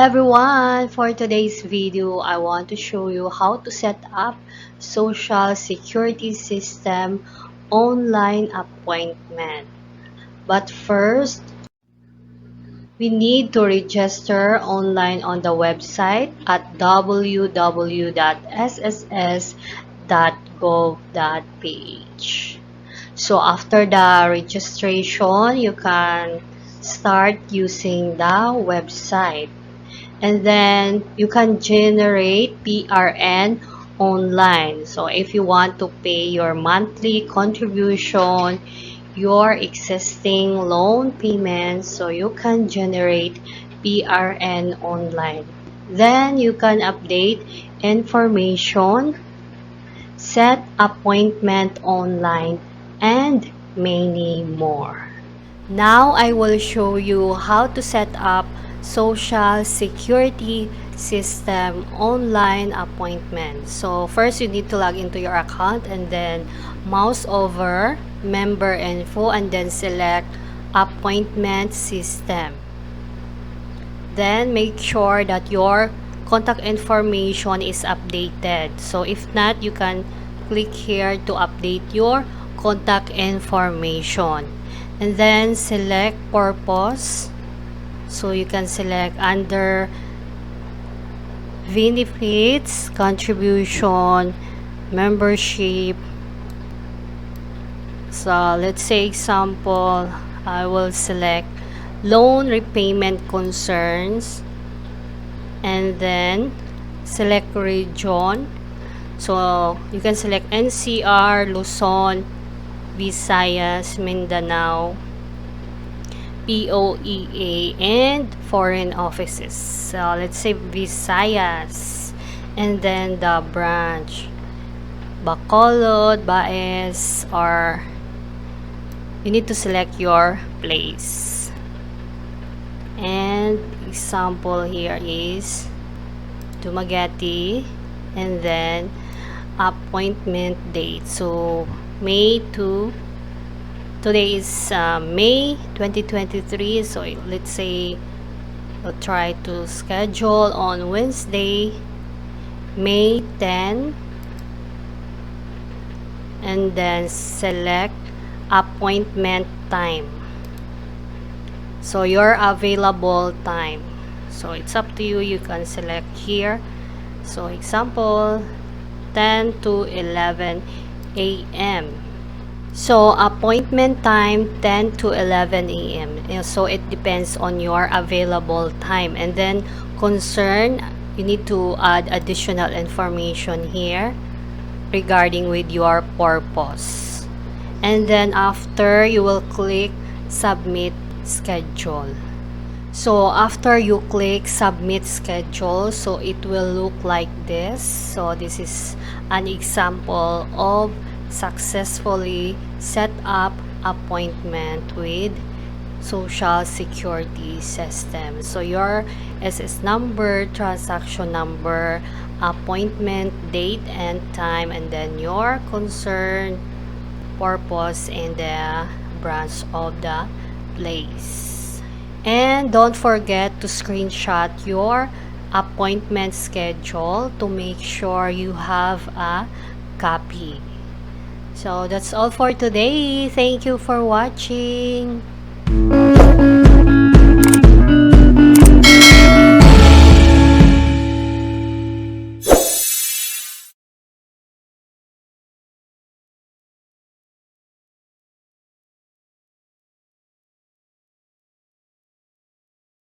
everyone! For today's video, I want to show you how to set up social security system online appointment. But first, we need to register online on the website at www.sss.gov.ph. So after the registration, you can start using the website. And then you can generate PRN online. So if you want to pay your monthly contribution, your existing loan payments, so you can generate PRN online. Then you can update information, set appointment online, and many more. Now I will show you how to set up social security system online appointment. So first you need to log into your account and then mouse over member info and then select appointment system. Then make sure that your contact information is updated. So if not, you can click here to update your contact information. And then select purpose. So you can select under benefits, contribution, membership. So let's say example, I will select loan repayment concerns and then select region. So you can select NCR, Luzon, Visayas, Mindanao, POEA, and foreign offices. So let's say Visayas, and then the branch Bacolod, Baez, or you need to select your place. And example here is Dumaguete, and then appointment date. So May 2. Today is May 2023, so let's say we'll try to schedule on Wednesday, May 10, and then select appointment time. So your available time. So it's up to you. You can select here. So example 10 to 11 a.m. So appointment time 10 to 11 a.m. So it depends on your available time. And then concern, you need to add additional information here regarding with your purpose. And then after, you will click submit schedule. So after you click submit schedule, so it will look like this. So this is an example of successfully set up appointment with social security system. So your SS number, transaction number, appointment date and time, and then your concern, purpose, and the branch of the place. And don't forget to screenshot your appointment schedule to make sure you have a copy. So that's all for today. Thank you for watching.